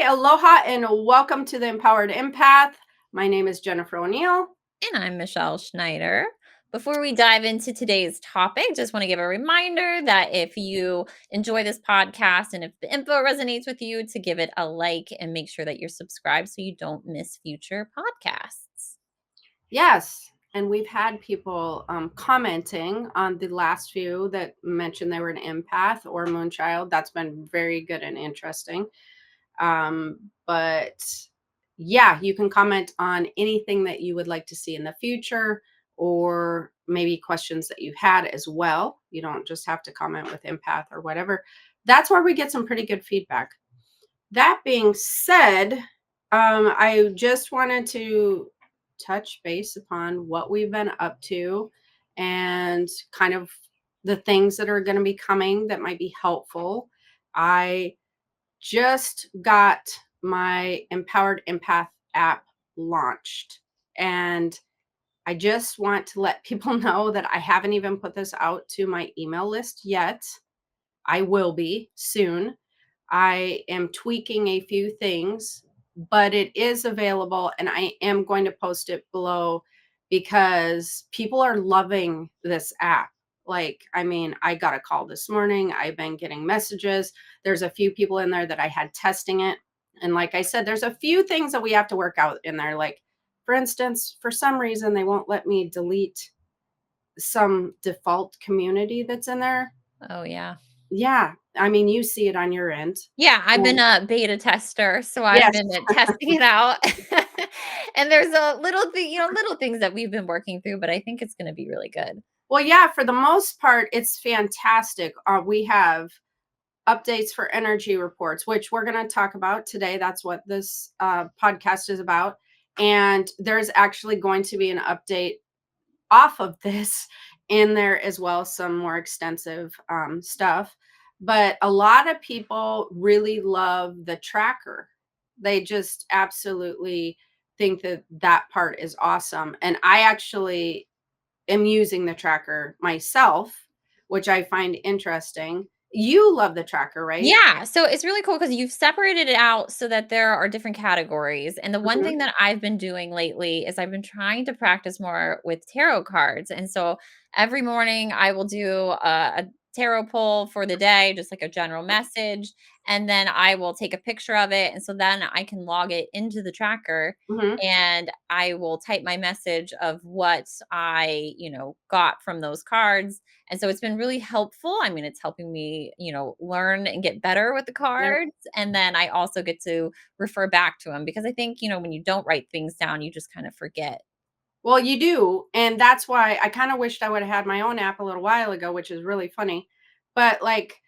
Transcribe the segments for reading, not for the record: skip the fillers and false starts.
Hi, aloha, and welcome to the Empowered Empath. My name is Jennifer O'Neill. And I'm Michelle Schneider. Before we dive into today's topic, just want to give a reminder that if you enjoy this podcast and if the info resonates with you, to give it a like and make sure that you're subscribed so you don't miss future podcasts. Yes, and we've had people commenting on the last few that mentioned they were an empath or moonchild. That's been very good and interesting. But yeah, you can comment on anything that you would like to see in the future or maybe questions that you had as well. You don't just have to comment with empath or whatever. That's where we get some pretty good feedback. That being said, I just wanted to touch base upon what we've been up to and kind of the things that are going to be coming that might be helpful. I just got my Empowered Empath app launched, and I just want to let people know that I haven't even put this out to my email list yet. I will be soon. I am tweaking a few things, but it is available and I am going to post it below because people are loving this app. Like, I mean, I got a call this morning. I've been getting messages. There's a few people in there that I had testing it. And like I said, there's a few things that we have to work out in there. Like, for instance, for some reason, they won't let me delete some default community that's in there. Oh, yeah. Yeah. I mean, you see it on your end. Yeah, I've been Um, a beta tester, so I've yes. been testing it out. And there's a little thing, little things that we've been working through, but I think it's going to be really good. Well, yeah, for the most part, it's fantastic. We have updates for energy reports, which we're going to talk about today. That's what this podcast is about. And there's actually going to be an update off of this in there as well, some more extensive stuff. But a lot of people really love the tracker. They just absolutely think that that part is awesome. And I actually am using the tracker myself, which I find interesting. You love the tracker, right? Yeah, so it's really cool because you've separated it out so that there are different categories. And the one Mhm. thing that I've been doing lately is I've been trying to practice more with tarot cards. And so every morning I will do a tarot pull for the day, just like a general message. And then I will take a picture of it. And so then I can log it into the tracker Mhm. and I will type my message of what I, got from those cards, and so it's been really helpful. I mean, it's helping me, learn and get better with the Yep. cards. And then I also get to refer back to them because I think, when you don't write things down, you just kind of forget. Well, you do, and that's why I kind of wished I would have had my own app a little while ago, which is really funny. But like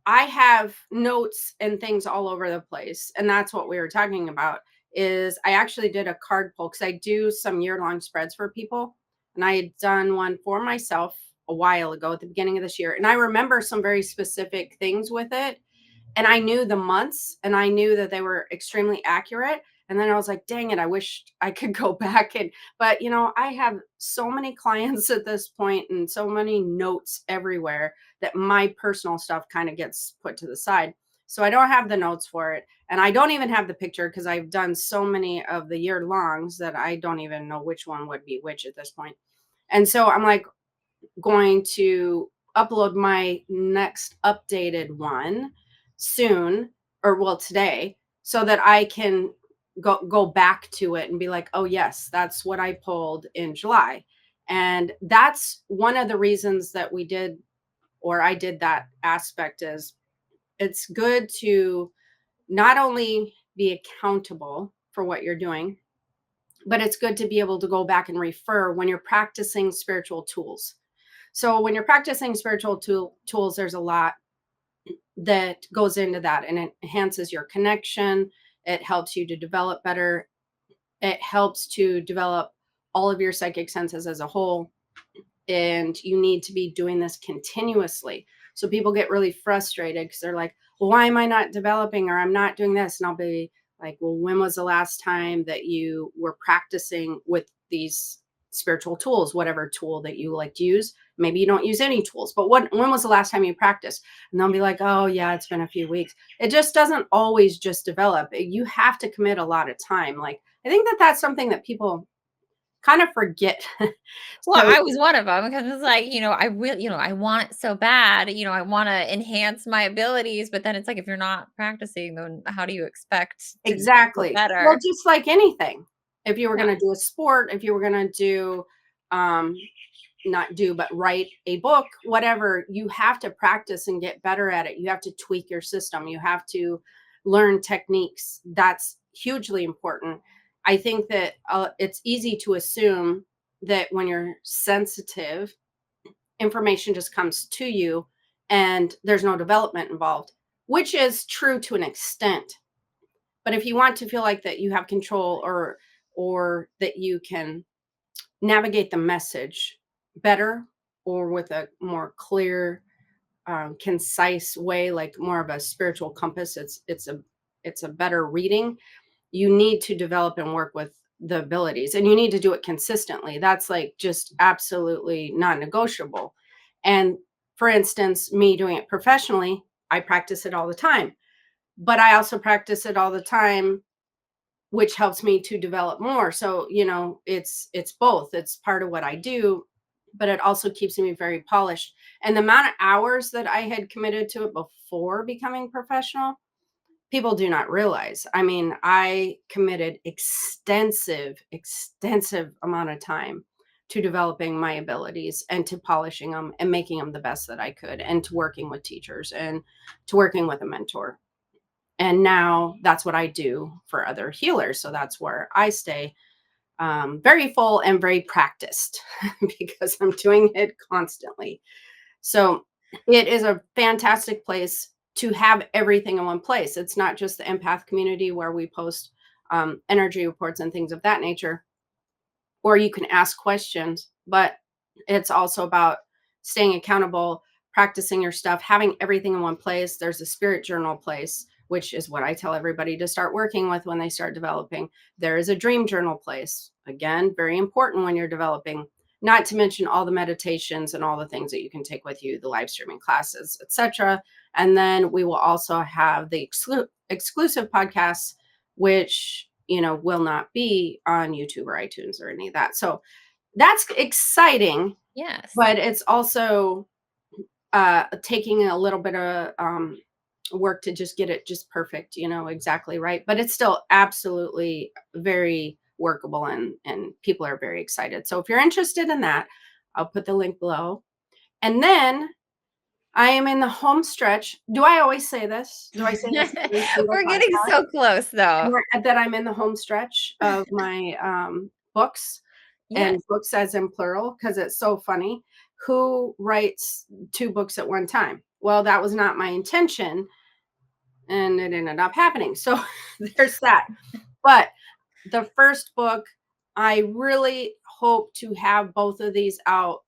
I have notes and things all over the place, and that's what we were talking about. Is I actually did a card pull because I do some year-long spreads for people, and I had done one for myself a while ago at the beginning of this year, and I remember some very specific things with it, and I knew the months and I knew that they were extremely accurate. And then I was like, dang it, I wish I could go back but I have so many clients at this point and so many notes everywhere that my personal stuff kind of gets put to the side. So I don't have the notes for it. And I don't even have the picture because I've done so many of the year longs that I don't even know which one would be which at this point. And so I'm like going to upload my next updated one soon, or well, today, so that I can go back to it and be like, oh yes, that's what I pulled in July. And that's one of the reasons that we did, or I did that aspect, is it's good to not only be accountable for what you're doing, but it's good to be able to go back and refer when you're practicing spiritual tools. So when you're practicing spiritual tools, there's a lot that goes into that, and it enhances your connection. It helps you to develop better. It helps to develop all of your psychic senses as a whole. And you need to be doing this continuously. So people get really frustrated because they're like, well, why am I not developing, or I'm not doing this? And I'll be like, well, when was the last time that you were practicing with these spiritual tools, whatever tool that you like to use. Maybe you don't use any tools, but when was the last time you practiced? And they'll be like, oh, yeah, it's been a few weeks. It just doesn't always just develop. You have to commit a lot of time. Like, I think that that's something that people kind of forget. Well, So I was one of them because it's like, I really, I want it so bad, I wanna enhance my abilities, but then it's like, if you're not practicing, then how do you expect to get exactly. Well, better? just like anything, if you were Yeah. going to do a sport, if you were going to do, um, not do, but write a book, whatever, you have to practice and get better at it. You have to tweak your system. You have to learn techniques. That's hugely important. I think that it's easy to assume that when you're sensitive, information just comes to you and there's no development involved, which is true to an extent. But if you want to feel like that you have control, or that you can navigate the message better, or with a more clear, concise way, like more of a spiritual compass, it's a better reading. You need to develop and work with the abilities, and you need to do it consistently. That's like just absolutely non-negotiable. And for instance, me doing it professionally, I practice it all the time, but I also practice it all the time, which helps me to develop more. So, it's both. It's part of what I do, but it also keeps me very polished. And the amount of hours that I had committed to it before becoming professional, people do not realize. I mean, I committed extensive amount of time to developing my abilities and to polishing them and making them the best that I could, and to working with teachers and to working with a mentor. And now that's what I do for other healers. So that's where I stay, very full and very practiced because I'm doing it constantly. So it is a fantastic place to have everything in one place. It's not just the empath community where we post, energy reports and things of that nature, or you can ask questions, but it's also about staying accountable, practicing your stuff, having everything in one place. There's a spirit journal place, which is what I tell everybody to start working with when they start developing. There is a dream journal place. Again, very important when you're developing, not to mention all the meditations and all the things that you can take with you, the live streaming classes, etc. And then we will also have the exclusive podcasts, which will not be on YouTube or iTunes or any of that. So that's exciting, Yes. but it's also taking a little bit of work to just get it just perfect, exactly right. But it's still absolutely very workable, and people are very excited. So if you're interested in that, I'll put the link below. And then I am in the home stretch. Do I always say this? Do I say this every single We're getting podcast? so close, though. That I'm in the home stretch of my, books, Yes. and books as in plural, because it's so funny. Who writes 2 books at one time? Well, that was not my intention, and it ended up happening. So there's that. But the first book, I really hope to have both of these out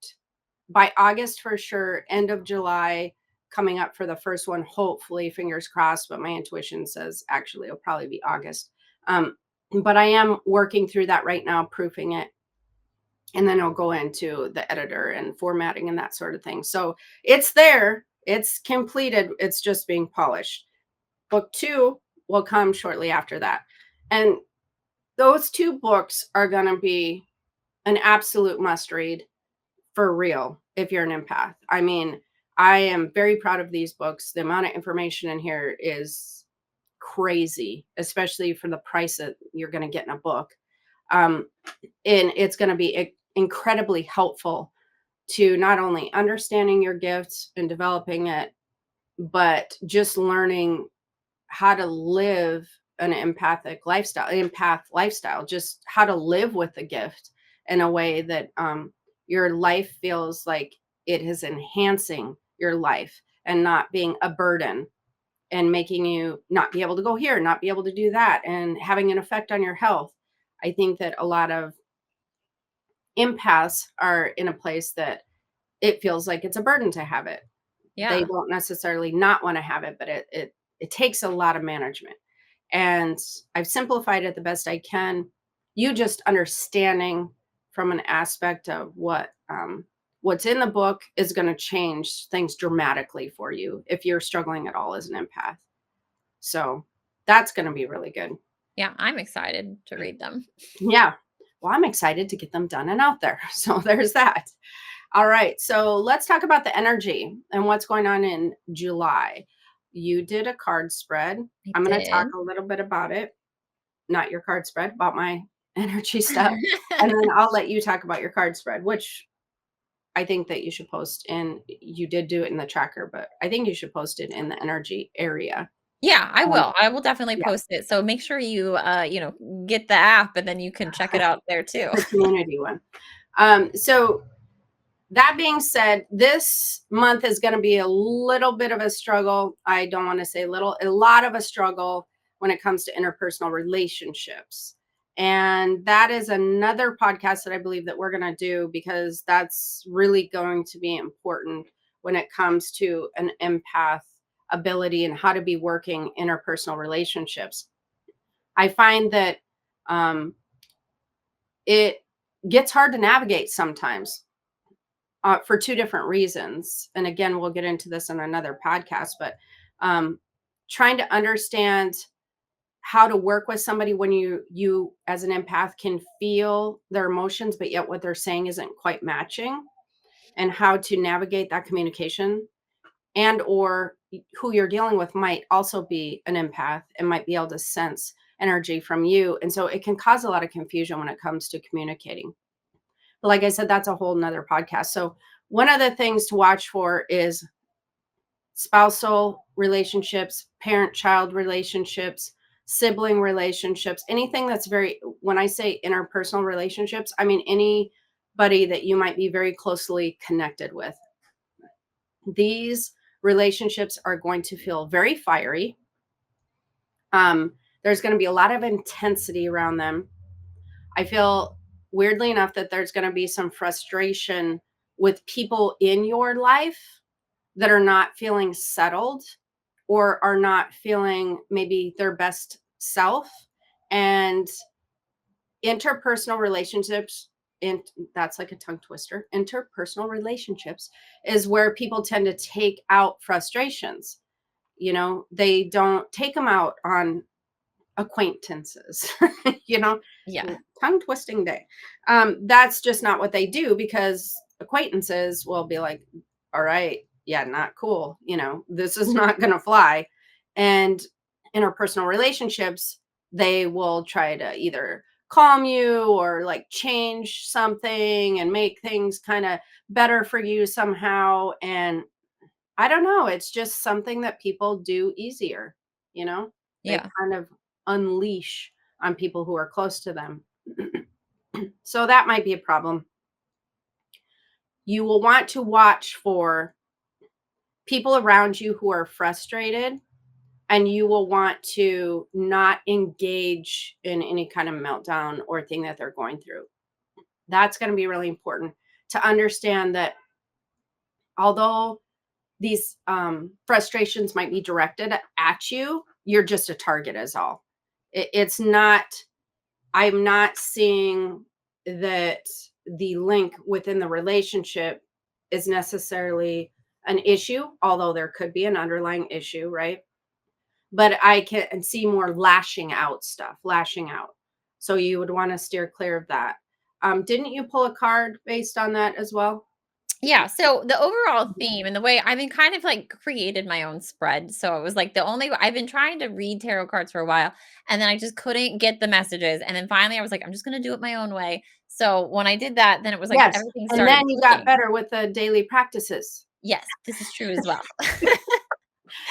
by August for sure, end of July coming up for the first one, hopefully, fingers crossed, but my intuition says actually it'll probably be August. But I am working through that right now, proofing it, and then I'll go into the editor and formatting and that sort of thing. So it's there, it's completed, it's just being polished. Book 2 will come shortly after that. And those 2 books are going to be an absolute must read for real if you're an empath. I mean, I am very proud of these books. The amount of information in here is crazy, especially for the price that you're going to get in a book. Um, and it's going to be incredibly helpful to not only understanding your gifts and developing it, but just learning how to live an empath lifestyle, just how to live with the gift in a way that, your life feels like it is enhancing your life and not being a burden, and making you not be able to go here, not be able to do that, and having an effect on your health. I think that a lot of empaths are in a place that it feels like it's a burden to have it. They Yeah. don't necessarily not want to have it, but it takes a lot of management. And I've simplified it the best I can. You just understanding from an aspect of what's in the book is going to change things dramatically for you if you're struggling at all as an empath. So that's going to be really good. Yeah, I'm excited to read them. Yeah. Well, I'm excited to get them done and out there. So there's that. All right. So let's talk about the energy and what's going on in July. You did a card spread. I I'm going to talk did. a little bit about it, not your card spread, about my energy stuff. And then I'll let you talk about your card spread, which I think that you should post in. You did do it in the tracker, but I think you should post it in the energy area. Yeah, I Um, will. I will definitely yeah, post it. So make sure you, get the app and then you can check it out there too. the community one. So that being said, this month is going to be a little bit of a struggle. I don't want to say little, a lot of a struggle when it comes to interpersonal relationships. And that is another podcast that I believe that we're going to do because that's really going to be important when it comes to an empath ability and how to be working interpersonal relationships. I find that um, it gets hard to navigate sometimes for two different reasons. And again, we'll get into this in another podcast, but um, trying to understand how to work with somebody when you as an empath can feel their emotions, but yet what they're saying isn't quite matching, and how to navigate that communication, and or who you're dealing with might also be an empath and might be able to sense energy from you. And so it can cause a lot of confusion when it comes to communicating. But like I said, that's a whole nother podcast. So one of the things to watch for is spousal relationships, parent child relationships, sibling relationships, anything that's very, when I say interpersonal relationships, I mean anybody that you might be very closely connected with. These relationships are going to feel very fiery. There's going to be a lot of intensity around them. I feel weirdly enough that there's going to be some frustration with people in your life that are not feeling settled or are not feeling maybe their best self. And interpersonal relationships, and that's like a tongue twister, interpersonal relationships is where people tend to take out frustrations. They don't take them out on acquaintances, you know, Yeah. tongue twisting day. That's just not what they do, because acquaintances will be like, all right, yeah, not cool. This is not going to fly. And interpersonal relationships, they will try to either calm you or like change something and make things kind of better for you somehow. And I don't know, it's just something that people do easier, you know? They Yeah. kind of unleash on people who are close to them. So that might be a problem. You will want to watch for people around you who are frustrated, and you will want to not engage in any kind of meltdown or thing that they're going through. That's going to be really important to understand that although these frustrations might be directed at you, you're just a target, is all. It's not, I'm not seeing that the link within the relationship is necessarily an issue, although there could be an underlying issue, right? But I can see more lashing out stuff, lashing out. So you would want to steer clear of that. Didn't you pull a card based on that as well? Yeah, so the overall theme and the way I've been kind of like created my own spread. So it was like I've been trying to read tarot cards for a while and then I just couldn't get the messages. And then finally I was like, I'm just going to do it my own way. So when I did that, then it was like Yes. everything And started then you got clicking. better with the daily practices. Yes, this is true as well.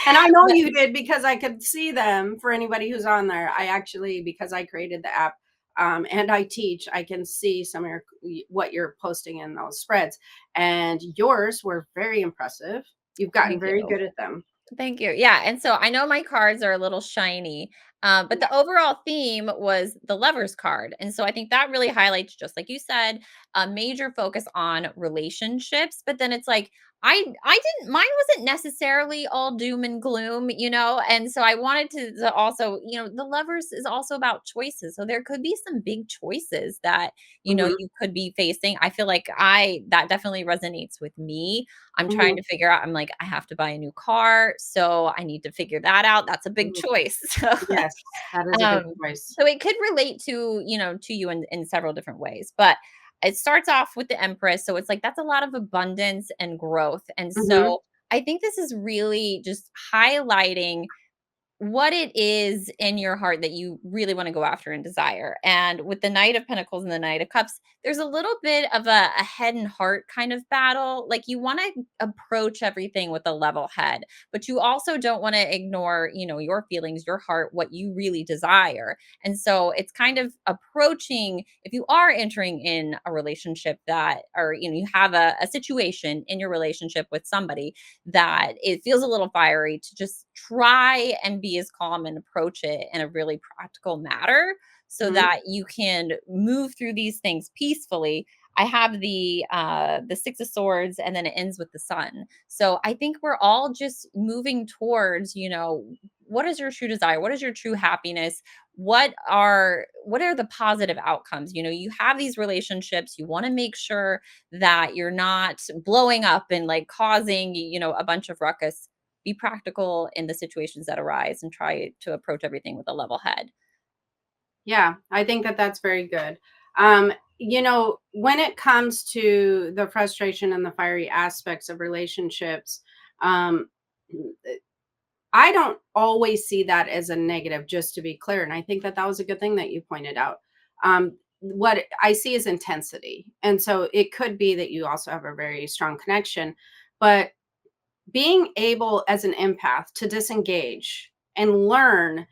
And I know But you did because I could see them for anybody who's on there. I actually, because I created the app, and I teach, I can see some of what you're posting in those spreads. And yours were very impressive. You've gotten thank very you. good at them. Thank you. Yeah, and so I know my cards are a little shiny, but Yeah. the overall theme was the Lovers card, and so I think that really highlights, just like you said, a major focus on relationships. But then it's like I didn't mine wasn't necessarily all doom and gloom, and so I wanted to also, the lovers is also about choices. So there could be some big choices that, Mhm, you could be facing. I feel like I that definitely resonates with me. I'm trying mhm, to figure out, I'm like, I have to buy a new car, so I need to figure that out. That's a big mhm. choice. So Yes, that is a good um, choice. so it could relate to, to you in several different ways. But it starts off with the Empress. So it's like that's a lot of abundance and growth. And Mhm, so I think this is really just highlighting what it is in your heart that you really want to go after and desire. And with the Knight of Pentacles and the Knight of Cups, there's a little bit of a head and heart kind of battle. Like you want to approach everything with a level head, but you also don't want to ignore, your feelings, your heart, what you really desire. And so it's kind of approaching, if you are entering in a relationship that, or, you have a situation in your relationship with somebody that it feels a little fiery, to just try and be as calm and approach it in a really practical matter so mhm. that you can move through these things peacefully. I have the 6 of swords, and then it ends with the sun. So I think we're all just moving towards, what is your true desire? What is your true happiness? What are the positive outcomes? You have these relationships, you want to make sure that you're not blowing up and like causing, a bunch of ruckus. Be practical in the situations that arise and try to approach everything with a level head. Yeah, I think that that's very good. When it comes to the frustration and the fiery aspects of relationships, um, I don't always see that as a negative, just to be clear. And I think that that was a good thing that you pointed out. What I see is intensity. And so it could be that you also have a very strong connection, but being able as an empath to disengage and learn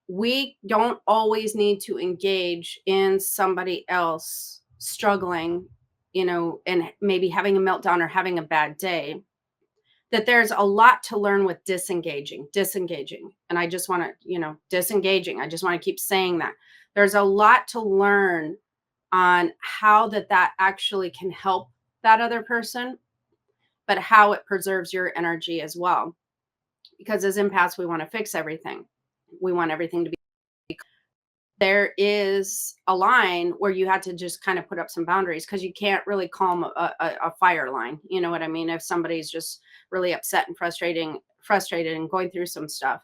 we don't always need to engage in somebody else struggling, and maybe having a meltdown or having a bad day. That there's a lot to learn with disengaging. And I just want to, disengaging. I just want to keep saying that. There's a lot to learn on how that actually can help that other person, but how it preserves your energy as well. Because as empaths, we want to fix everything. We want everything to be there is a line where you had to just kind of put up some boundaries because you can't really calm a fire line. You know what I mean? If somebody's just really upset and frustrated and going through some stuff.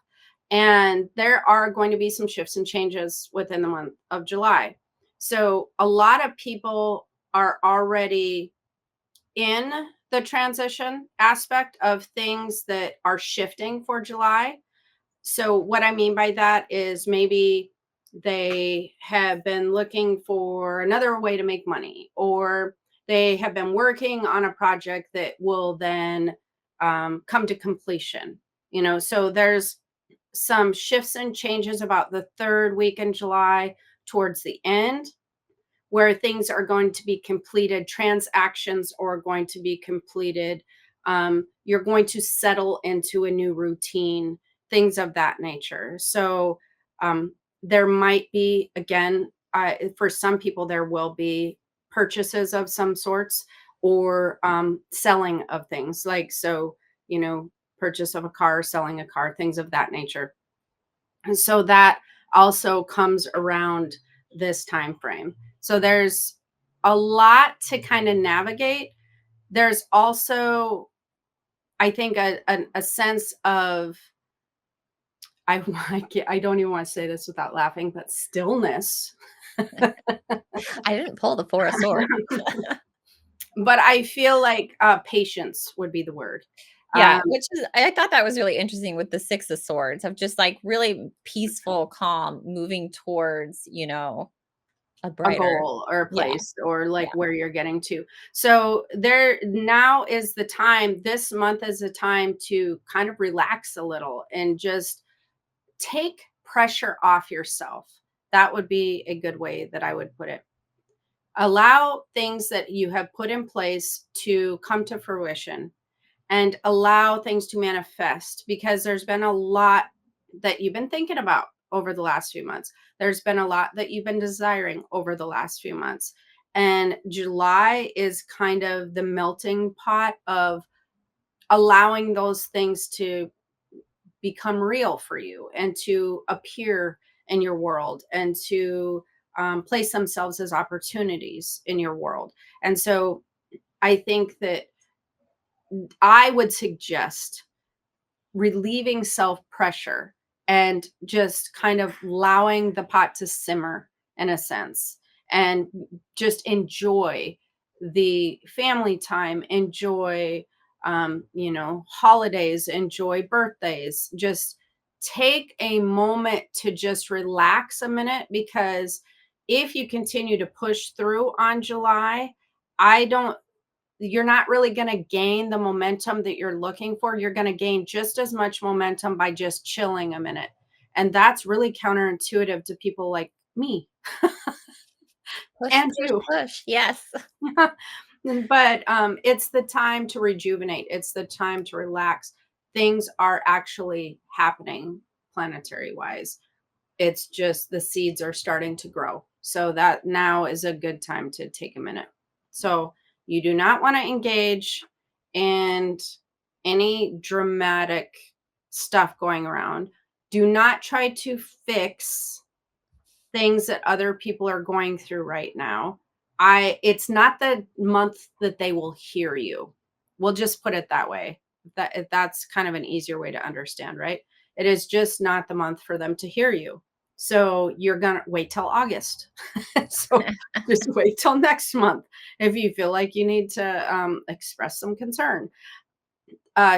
And there are going to be some shifts and changes within the month of July. So a lot of people are already in the transition aspect of things that are shifting for July. So what I mean by that is maybe they have been looking for another way to make money, or they have been working on a project that will then come to completion. So there's some shifts and changes about the third week in July towards the end where things are going to be completed, transactions are going to be completed. You're going to settle into a new routine, things of that nature. So there might be, again, for some people, there will be purchases of some sorts or selling of things like so, purchase of a car, selling a car, things of that nature. And so that also comes around this time frame. So there's a lot to kind of navigate. There's also, I think, a sense of I don't even want to say this without laughing, but stillness. I didn't pull the 4 of swords. But I feel like patience would be the word. Yeah, Um, which is, I thought that was really interesting with the 6 of swords, of just like really peaceful, calm, moving towards, a a brighter. goal or a Yeah, place or like yeah. where you're getting to. So there now is the time, this month is the time to kind of relax a little and just take pressure off yourself. That would be a good way that I would put it. Allow things that you have put in place to come to fruition and allow things to manifest because there's been a lot that you've been thinking about over the last few months. There's been a lot that you've been desiring over the last few months. And July is kind of the melting pot of allowing those things to become real for you and to appear in your world and to place themselves as opportunities in your world. And so I think that I would suggest relieving self pressure and just kind of allowing the pot to simmer in a sense and just enjoy the family time, enjoy, holidays, enjoy birthdays. Just take a moment to just relax a minute because if you continue to push through on July, I don't you're not really going to gain the momentum that you're looking for. You're going to gain just as much momentum by just chilling a minute. And that's really counterintuitive to people like me Push, and push, you. push. Yes. But it's the time to rejuvenate, it's the time to relax. Things are actually happening planetary wise. It's just the seeds are starting to grow. So that now is a good time to take a minute. So you do not want to engage in any dramatic stuff going around. Do not try to fix things that other people are going through right now. It's not the month that they will hear you. We'll just put it that way. That's kind of an easier way to understand, right? It is just not the month for them to hear you. So you're gonna wait till August. So just wait till next month if you feel like you need to express some concern.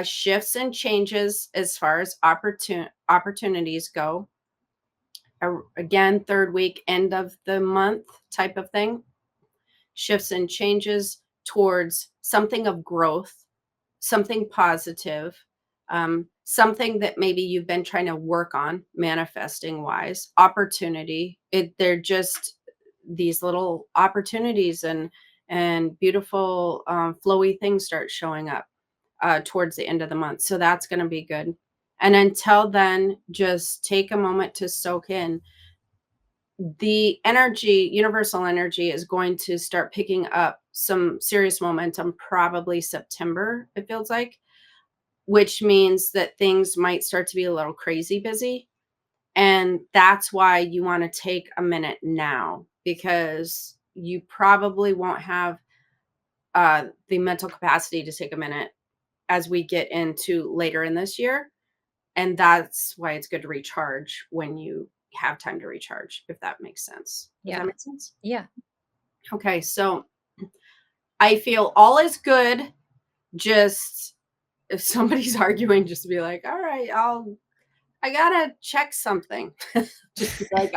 Shifts and changes as far as opportunities go. Again, third week, end of the month type of thing. Shifts and changes towards something of growth, something positive, something that maybe you've been trying to work on manifesting wise, opportunity. They're just these little opportunities and beautiful flowy things start showing up towards the end of the month. So that's going to be good. And until then, just take a moment to soak in the energy, universal energy is going to start picking up some serious momentum probably September, it feels like, which means that things might start to be a little crazy busy. And that's why you want to take a minute now because you probably won't have the mental capacity to take a minute as we get into later in this year. And that's why it's good to recharge when you have time to recharge, if that makes sense. Does that Yeah. make sense? Yeah. Okay, so I feel all is good. Just if somebody's arguing, just be like, all right, I gotta check something. Just be like,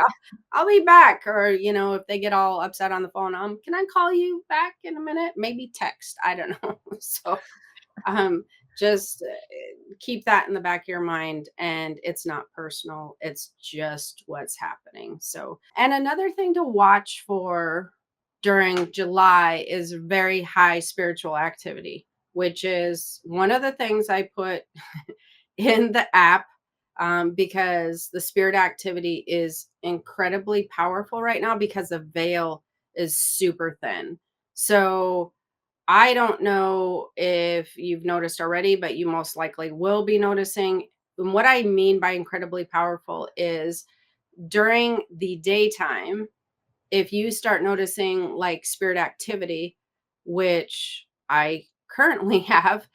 I'll be back. Or, if they get all upset on the phone, can I call you back in a minute? Maybe text. I don't know. So um just keep that in the back of your mind, and it's not personal, it's just what's happening. So, and another thing to watch for during July is very high spiritual activity, which is one of the things I put in the app, because the spirit activity is incredibly powerful right now because the veil is super thin. So I don't know if you've noticed already, but you most likely will be noticing. And what I mean by incredibly powerful is during the daytime, if you start noticing like spirit activity, which I currently have,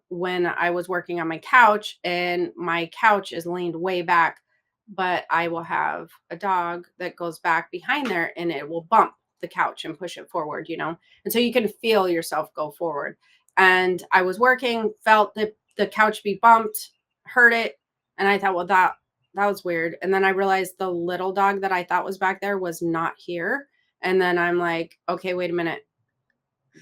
when I was working on my couch and my couch is leaned way back, but I will have a dog that goes back behind there and it will bump the couch and push it forward. And so you can feel yourself go forward. And I was working, felt the couch be bumped, heard it, and I thought, well, that was weird. And then I realized the little dog that I thought was back there was not here. And then I'm like, okay, wait a minute.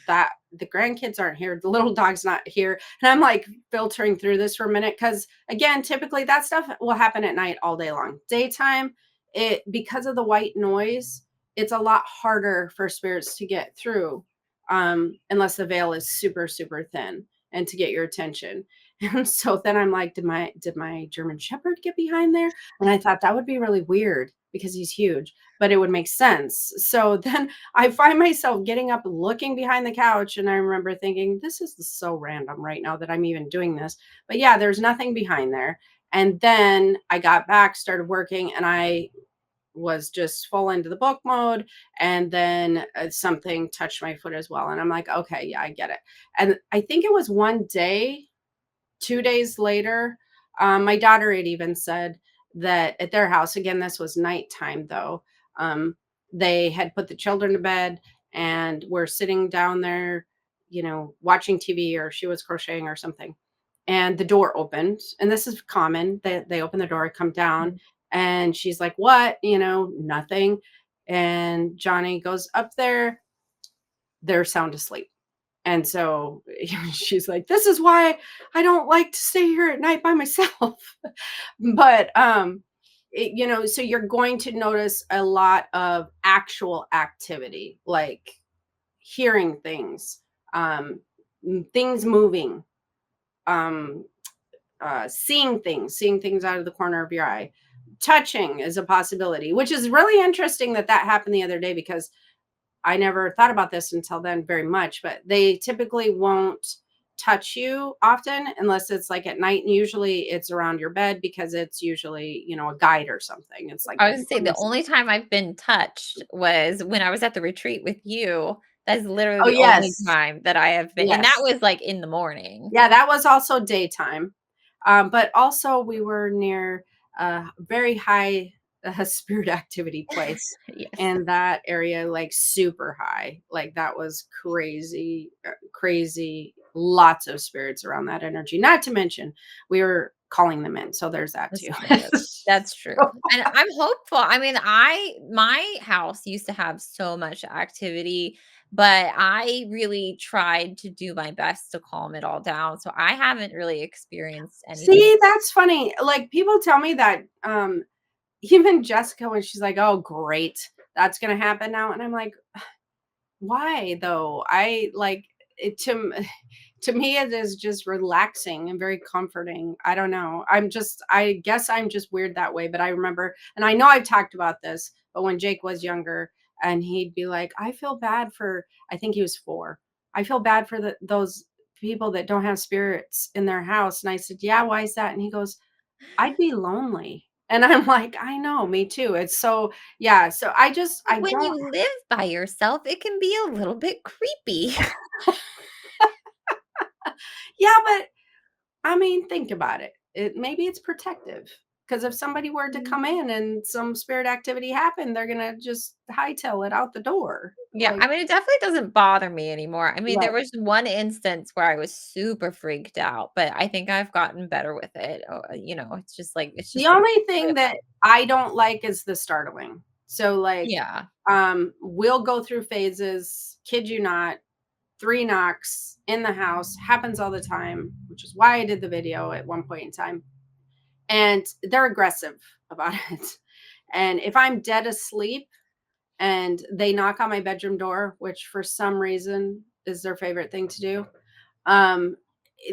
That the grandkids aren't here. The little dog's not here. And I'm like filtering through this for a minute because again, typically that stuff will happen at night all day long. Daytime, it because of the white noise, it's a lot harder for spirits to get through, unless the veil is super, super thin and to get your attention. And so then I'm like, did my German Shepherd get behind there? And I thought that would be really weird because he's huge, but it would make sense. So then I find myself getting up, looking behind the couch, and I remember thinking, this is so random right now that I'm even doing this. But yeah, there's nothing behind there. And then I got back, started working, and I was just full into the book mode. And then something touched my foot as well. And I'm like, okay, yeah, I get it. And I think it was one day, 2 days later, my daughter had even said that at their house, again, this was nighttime though, um, they had put the children to bed and were sitting down there, watching TV, or she was crocheting or something. And the door opened, and this is common. They open the door, come down, Mhm. and she's like, "What?" Nothing. And Johnny goes up there. They're sound asleep. And so she's like, "This is why I don't like to stay here at night by myself." But so you're going to notice a lot of actual activity, like hearing things, um, things moving, um, seeing things out of the corner of your eye. Touching is a possibility, which is really interesting that that happened the other day, because I never thought about this until then very much, but they typically won't touch you often unless it's like at night. And usually it's around your bed, because it's usually, a guide or something. It's like, I was gonna say the only time I've been touched was when I was at the retreat with you. That's literally oh, the only yes. time that I have been, and that Yes. was, like, in the morning. Yeah, that was also daytime. But also we were near a very high spirit activity place Yes. in that area, like super high. Like that was crazy, crazy. Lots of spirits around that energy. Not to mention, we were calling them in. So there's that too. That's true. That's true, and I'm hopeful. I mean, my house used to have so much activity, but I really tried to do my best to calm it all down, so I haven't really experienced anything. See, that's funny. Like people tell me that even Jessica, when she's like, "Oh, great, that's gonna happen now," and I'm like, why though? I like it to me it is just relaxing and very comforting. I don't know. I guess I'm just weird that way, but I remember, and I know I've talked about this, but when Jake was younger and he'd be like, "I feel bad for," I think he was 4. "I feel bad for those people that don't have spirits in their house." And I said, "Yeah, why is that?" And he goes, "I'd be lonely." And I'm like, "I know, me too." It's so yeah, so I When don't. you live by yourself, it can be a little bit creepy. Yeah, but I mean, think about it. Maybe it's protective, because if somebody were to come Mm. in and some spirit activity happened, they're gonna just hightail it out the door. Yeah, Like, I mean, it definitely doesn't bother me anymore. I mean, there right. was one instance where I was super freaked out, but I think I've gotten better with it. It's just like it's The just a only thing that I don't like is the startling. So, like, yeah. we'll go through phases. Kid you not, 3 knocks in the house happens all the time, which is why I did the video at one point in time. And they're aggressive about it. And if I'm dead asleep and they knock on my bedroom door, which for some reason is their favorite thing to do, um,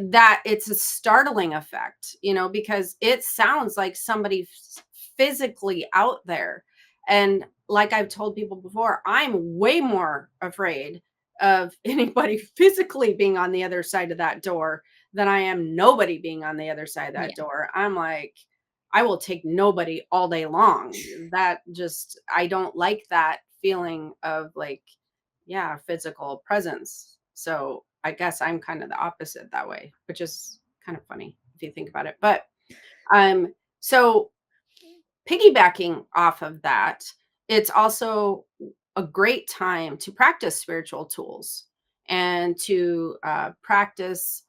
that it's a startling effect, because it sounds like somebody physically out there. And like I've told people before, I'm way more afraid of anybody physically being on the other side of that door than I am nobody being on the other side of that Yeah. door. I'm like, I will take nobody all day long. That just, I don't like that feeling of like, yeah, physical presence. So I guess I'm kind of the opposite that way, which is kind of funny if you think about it. But so piggybacking off of that, it's also a great time to practice spiritual tools and to practice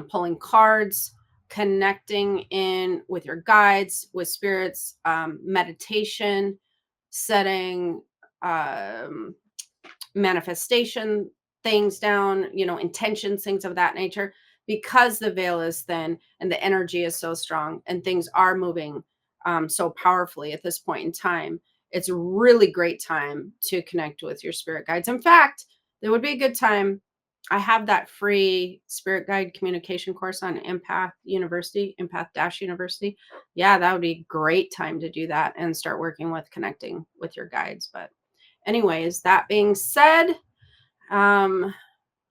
pulling cards, connecting in with your guides, with spirits, meditation, setting um, manifestation things down, intentions, things of that nature, because the veil is thin and the energy is so strong and things are moving so powerfully at this point in time. It's a really great time to connect with your spirit guides. In fact, there would be a good time. I have that free spirit guide communication course on Empath University, Empath Dash University. Yeah, that would be great time to do that and start working with connecting with your guides. But anyways, that being said, um,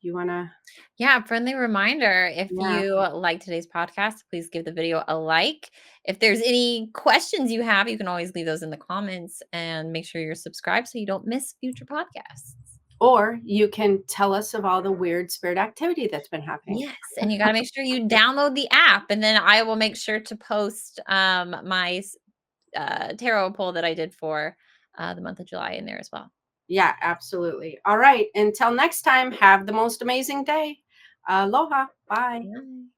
you wanna Yeah, friendly reminder, if yeah. you like today's podcast, please give the video a like. If there's any questions you have, you can always leave those in the comments and make sure you're subscribed so you don't miss future podcasts. Or you can tell us of all the weird spirit activity that's been happening. Yes, and you gotta make sure you download the app, and then I will make sure to post, tarot poll that I did for, the month of July in there as well. Yeah, absolutely. All right. Until next time, have the most amazing day. Aloha. Bye. Bye.